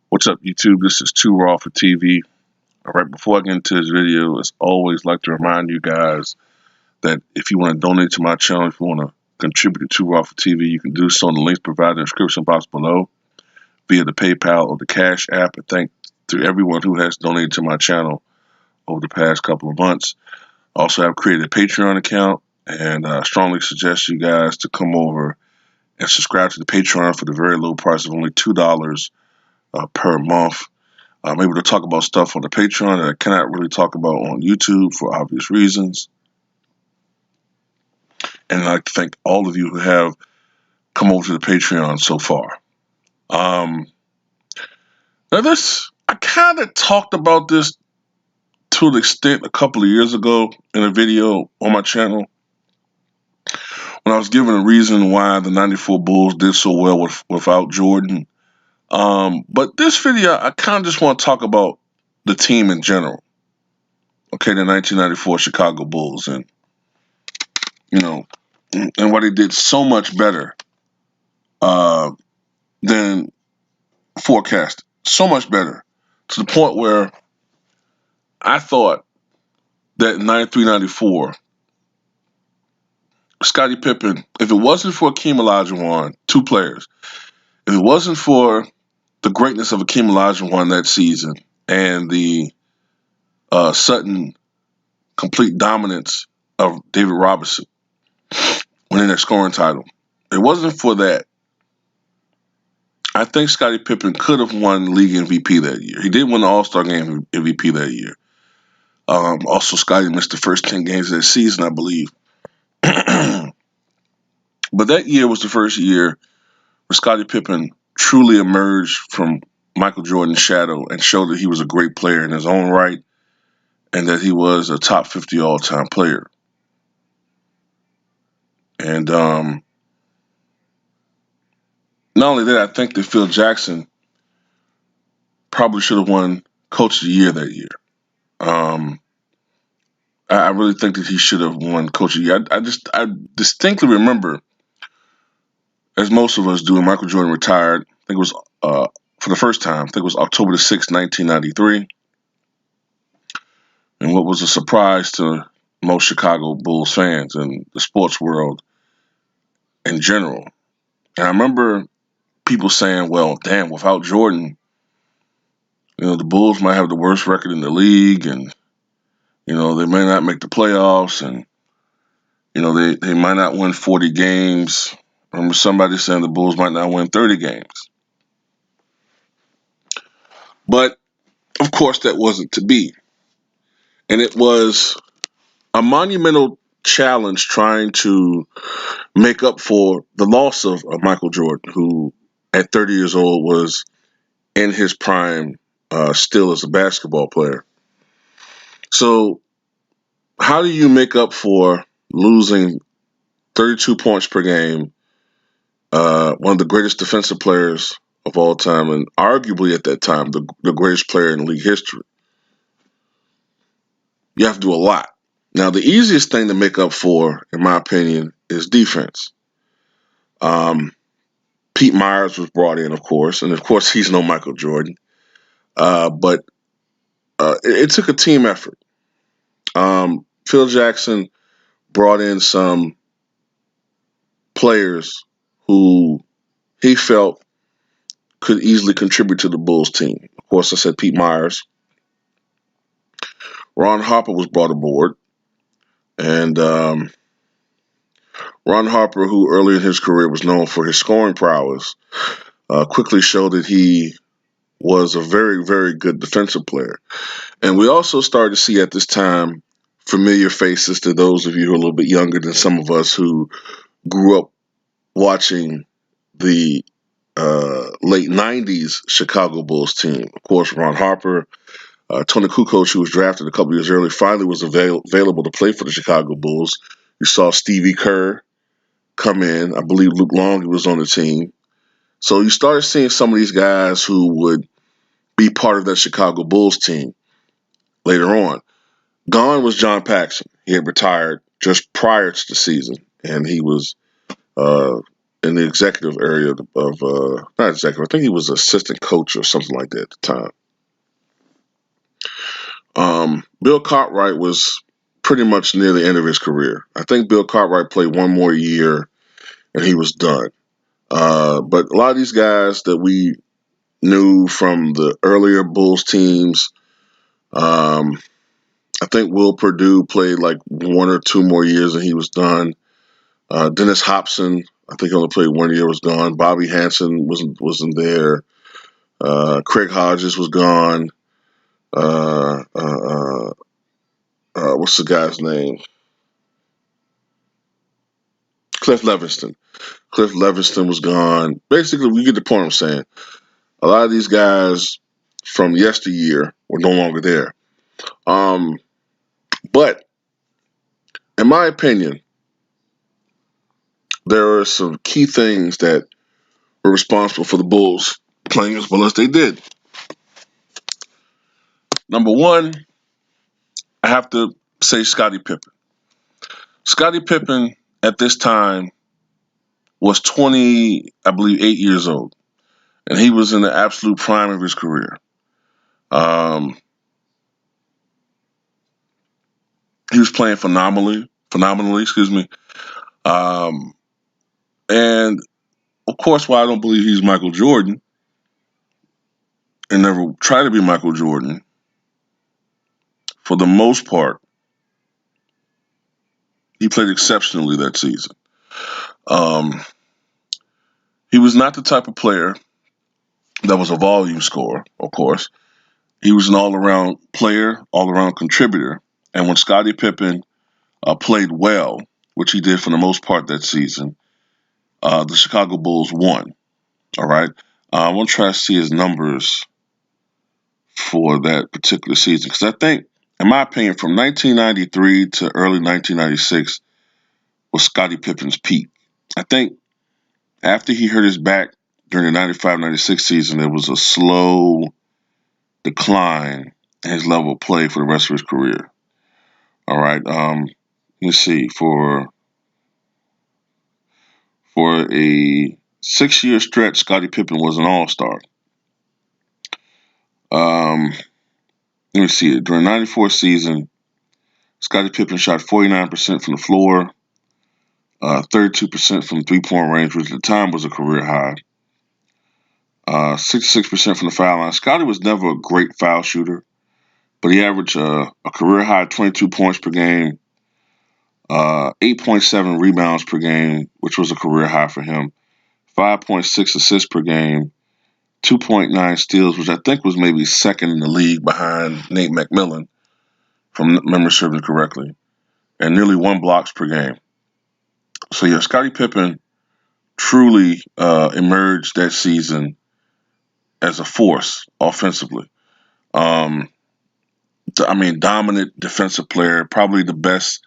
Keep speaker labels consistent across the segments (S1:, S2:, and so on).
S1: What's up, YouTube? This is Too Raw for TV. All right, before I get into this video, as always, like to remind you guys that if you want to donate to my channel, if you want to contribute to Too Raw for TV, you can do so in the links provided in the description box below via the PayPal or the Cash App. And thank to everyone who has donated to my channel over the past couple of months. Also, I've created a Patreon account, and I strongly suggest you guys to come over and subscribe to the Patreon for the very low price of only $2 per month. I'm able to talk about stuff on the Patreon that I cannot really talk about on YouTube for obvious reasons. And I'd like to thank all of you who have come over to the Patreon so far. Now I kind of talked about this to an extent a couple of years ago in a video on my channel when I was given a reason why the 94 Bulls did so well without Jordan. But this video, I kind of just want to talk about the team in general. Okay, the 1994 Chicago Bulls, and what they did so much better than forecasted. So much better, to the point where I thought that in 93, 94, Scottie Pippen, if it wasn't for Akeem Olajuwon, two players, if it wasn't for the greatness of Akeem Olajuwon that season and the sudden complete dominance of David Robinson winning their scoring title, if it wasn't for that, I think Scottie Pippen could have won league MVP that year. He did win the All-Star Game MVP that year. Also, Scottie missed the first 10 games of that season, I believe. But that year was the first year where Scottie Pippen truly emerged from Michael Jordan's shadow and showed that he was a great player in his own right and that he was a top 50 all-time player. And not only that, I think that Phil Jackson probably should have won Coach of the Year that year. I really think that he should have won Coach of the Year. I distinctly remember, as most of us do, when Michael Jordan retired. I think it was for the first time. I think it was October the 6th, 1993. And what was a surprise to most Chicago Bulls fans and the sports world in general. And I remember people saying, well, damn, without Jordan, the Bulls might have the worst record in the league, and they may not make the playoffs, and they might not win 40 games. I remember somebody saying the Bulls might not win 30 games. But, of course, that wasn't to be. And it was a monumental challenge trying to make up for the loss of Michael Jordan, who at 30 years old was in his prime still as a basketball player. So how do you make up for losing 32 points per game, one of the greatest defensive players of all time, and arguably at that time the greatest player in league history? You have to do a lot. Now, the easiest thing to make up for, in my opinion, is defense. Pete Myers was brought in, of course, and of course he's no Michael Jordan. But it took a team effort. Phil Jackson brought in some players who he felt could easily contribute to the Bulls team. Of course, I said Pete Myers. Ron Harper was brought aboard. And Ron Harper, who early in his career was known for his scoring prowess, quickly showed that he was a very, very good defensive player. And we also started to see at this time familiar faces to those of you who are a little bit younger than some of us who grew up watching the late 90s Chicago Bulls team. Of course, Ron Harper, Tony Kukoc, who was drafted a couple years early, finally was available to play for the Chicago Bulls. You saw Stevie Kerr come in. I believe Luke Longley was on the team. So you started seeing some of these guys who would be part of that Chicago Bulls team later on. Gone was John Paxson. He had retired just prior to the season, and he was in the executive area of not executive. I think he was assistant coach or something like that at the time. Bill Cartwright was pretty much near the end of his career. I think Bill Cartwright played one more year and he was done. But a lot of these guys that we knew from the earlier Bulls teams, I think Will Perdue played like one or two more years and he was done. Dennis Hopson, I think he only played 1 year, was gone. Bobby Hansen wasn't there. Craig Hodges was gone. What's the guy's name? Cliff Levingston. Cliff Levingston was gone. Basically, we get the point I'm saying. A lot of these guys from yesteryear were no longer there. But in my opinion, there are some key things that were responsible for the Bulls playing as well as they did. Number one, I have to say Scottie Pippen. Scottie Pippen at this time was 20, I believe, 8 years old, and he was in the absolute prime of his career. He was playing phenomenally, excuse me. And of course, while I don't believe he's Michael Jordan and never try to be Michael Jordan, for the most part, he played exceptionally that season. Um, he was not the type of player that was a volume scorer, of course. He was an all-around player, all-around contributor. And when Scottie Pippen played well, which he did for the most part that season, the Chicago Bulls won. All right. I want to try to see his numbers for that particular season because I think, in my opinion, from 1993 to early 1996 was Scottie Pippen's peak. I think after he hurt his back during the 95-96 season, there was a slow decline in his level of play for the rest of his career. All right. Let's see. For a 6-year stretch, Scottie Pippen was an all-star. Let me see. During the 94 season, Scottie Pippen shot 49% from the floor, 32% from three-point range, which at the time was a career high. 66% from the foul line. Scottie was never a great foul shooter, but he averaged a career high 22 points per game, 8.7 rebounds per game, which was a career high for him, 5.6 assists per game, 2.9 steals, which I think was maybe second in the league behind Nate McMillan, from memory serving correctly, and nearly 1 blocks per game. So yeah, Scottie Pippen truly emerged that season as a force offensively. Dominant defensive player, probably the best.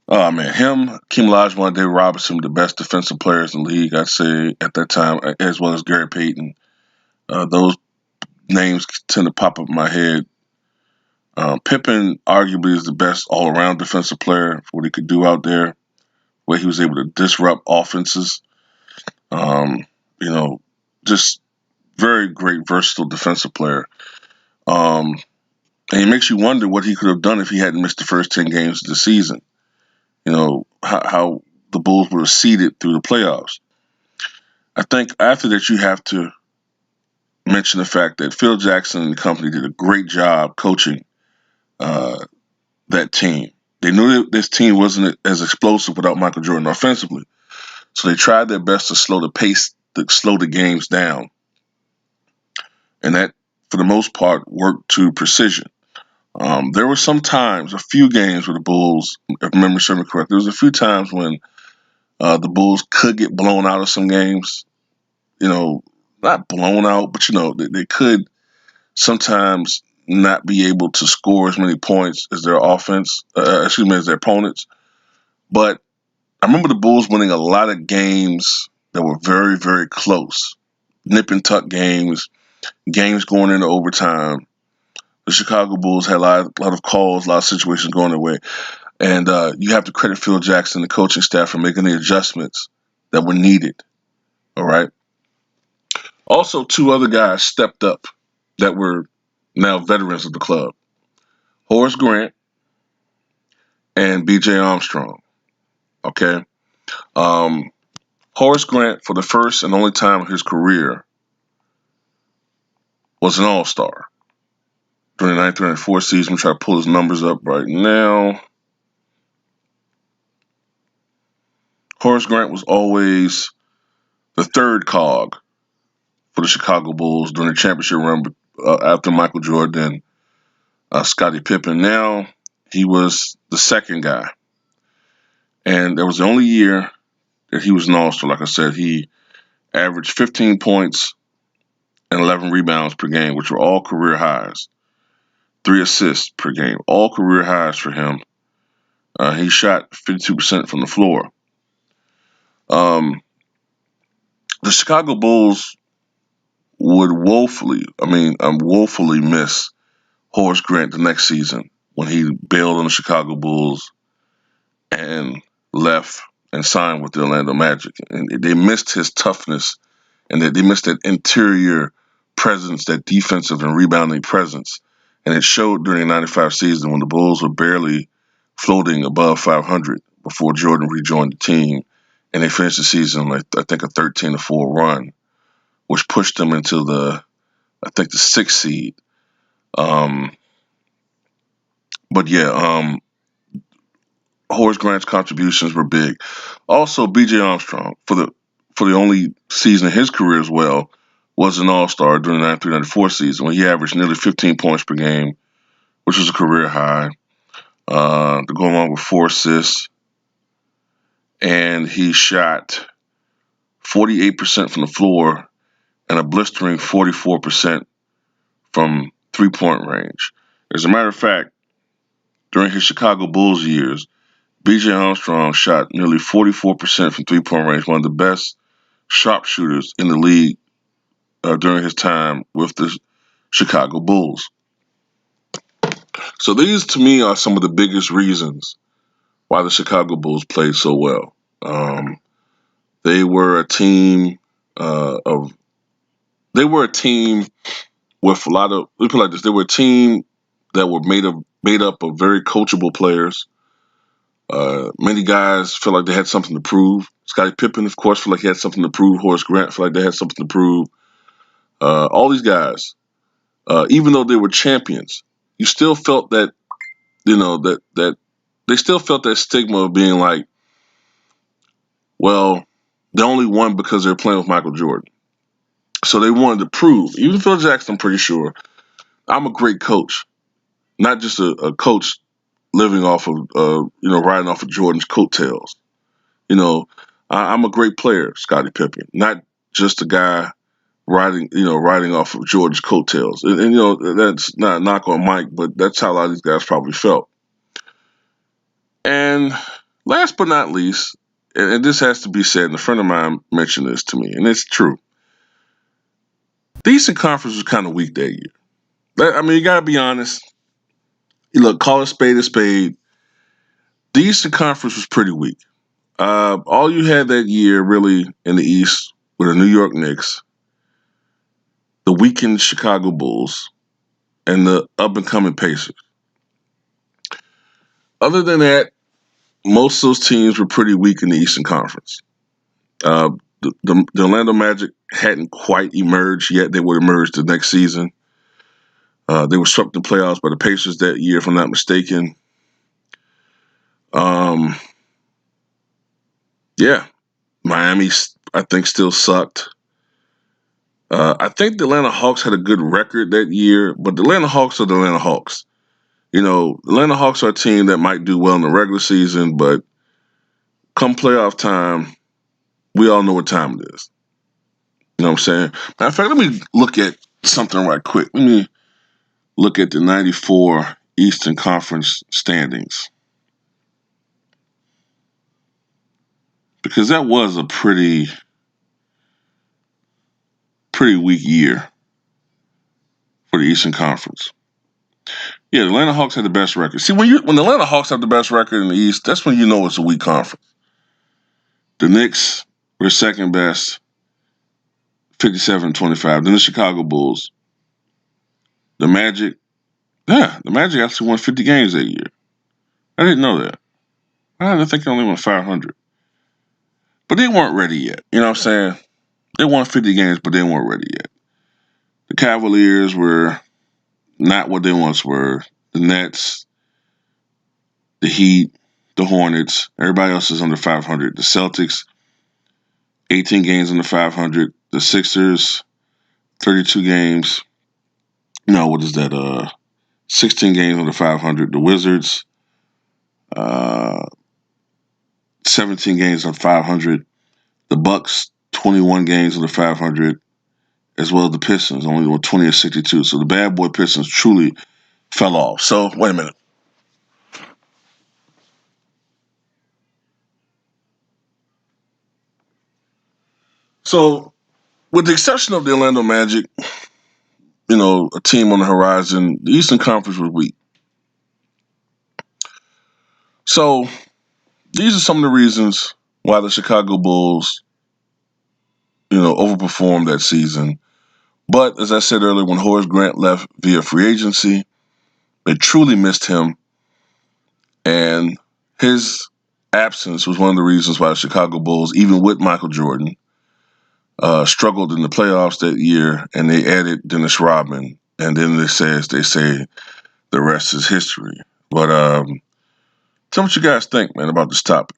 S1: Oh man, him, Hakeem Olajuwon, David Robinson, the best defensive players in the league, I'd say at that time, as well as Gary Payton. Those names tend to pop up in my head. Pippen arguably is the best all-around defensive player for what he could do out there, where he was able to disrupt offenses. Just very great, versatile defensive player. And it makes you wonder what he could have done if he hadn't missed the first 10 games of the season. How the Bulls would have seeded through the playoffs. I think after that, you have to mention the fact that Phil Jackson and company did a great job coaching that team. They knew that this team wasn't as explosive without Michael Jordan offensively. So they tried their best to slow the games down. And that, for the most part, worked to precision. There were some times, a few games where the Bulls, if memory serves me correct, there was a few times when the Bulls could get blown out of some games. Not blown out, but they could sometimes not be able to score as many points as their offense, as their opponents. But I remember the Bulls winning a lot of games that were very, very close. Nip and tuck games going into overtime. The Chicago Bulls had a lot of calls, a lot of situations going their way. And you have to credit Phil Jackson, the coaching staff, for making the adjustments that were needed. All right. Also, two other guys stepped up that were now veterans of the club: Horace Grant and B.J. Armstrong. Okay. Um, Horace Grant, for the first and only time in his career, was an All-Star during the 1994 season. I'm trying to pull his numbers up right now. Horace Grant was always the third cog for the Chicago Bulls during the championship run after Michael Jordan, Scottie Pippen. Now he was the second guy. And there was the only year that he was an All-Star. Like I said, he averaged 15 points and 11 rebounds per game, which were all career highs. 3 assists per game, all career highs for him. He shot 52% from the floor. Um, the Chicago Bulls would woefully miss Horace Grant the next season when he bailed on the Chicago Bulls and left and signed with the Orlando Magic. And they missed his toughness, and they missed that interior presence, that defensive and rebounding presence. And it showed during the 95 season when the Bulls were barely floating above 500 before Jordan rejoined the team. And they finished the season, like, I think, a 13-4 run, which pushed them into the sixth seed. Um, but yeah, Horace Grant's contributions were big. Also, B.J. Armstrong, for the only season of his career as well, was an All-Star during the 93-94 season when he averaged nearly 15 points per game, which was a career high. To go along with 4 assists, and he shot 48% from the floor and a blistering 44% from three-point range. As a matter of fact, during his Chicago Bulls years, B.J. Armstrong shot nearly 44% from three-point range, one of the best sharpshooters in the league during his time with the Chicago Bulls. So these, to me, are some of the biggest reasons why the Chicago Bulls played so well. They were a team of. They were a team with a lot of. Let me put it like this: they were a team that were made up of very coachable players. Many guys felt like they had something to prove. Scottie Pippen, of course, felt like he had something to prove. Horace Grant felt like they had something to prove. All these guys, even though they were champions, you still felt that that they still felt that stigma of being like, well, they only won because they were playing with Michael Jordan. So they wanted to prove. Even Phil Jackson, I'm pretty sure, I'm a great coach, not just a coach living off of riding off of Jordan's coattails. You know, I'm a great player, Scottie Pippen, not just a guy riding off of Jordan's coattails. And that's not a knock on Mike, but that's how a lot of these guys probably felt. And last but not least, and this has to be said, and a friend of mine mentioned this to me, and it's true. The Eastern Conference was kind of weak that year. I mean, you gotta be honest. Look, call a spade a spade. The Eastern Conference was pretty weak. All you had that year, really, in the East were the New York Knicks, the weakened Chicago Bulls, and the up-and-coming Pacers. Other than that, most of those teams were pretty weak in the Eastern Conference. The Orlando Magic hadn't quite emerged yet. They would emerge the next season. They were swept in the playoffs by the Pacers that year, if I'm not mistaken. Yeah, Miami, I think, still sucked. I think the Atlanta Hawks had a good record that year, but the Atlanta Hawks are the Atlanta Hawks. The Atlanta Hawks are a team that might do well in the regular season, but come playoff time, we all know what time it is. You know what I'm saying? Matter of fact, let me look at something right quick. Let me look at the 94 Eastern Conference standings. Because that was a pretty weak year for the Eastern Conference. Yeah, the Atlanta Hawks had the best record. See, when the Atlanta Hawks have the best record in the East, that's when you know it's a weak conference. The Knicks were second best, 57-25. Then the Chicago Bulls. The Magic, the Magic actually won 50 games that year. I didn't know that. I think they only won 500. But they weren't ready yet. You know what I'm saying? They won 50 games, but they weren't ready yet. The Cavaliers were not what they once were. The Nets, the Heat, the Hornets, everybody else is under 500. The Celtics, 18 games under 500. The Sixers, 32 games. No, what is that? 16 games under 500. The Wizards, 17 games under 500. The Bucks, 21 games under 500, as well as the Pistons, only won 20 or 62. So the bad boy Pistons truly fell off. So, wait a minute. So, with the exception of the Orlando Magic, a team on the horizon, the Eastern Conference was weak. So, these are some of the reasons why the Chicago Bulls, overperformed that season. But as I said earlier, when Horace Grant left via free agency, they truly missed him. And his absence was one of the reasons why the Chicago Bulls, even with Michael Jordan, struggled in the playoffs that year. And they added Dennis Rodman. And then they say the rest is history. But tell me what you guys think, man, about this topic.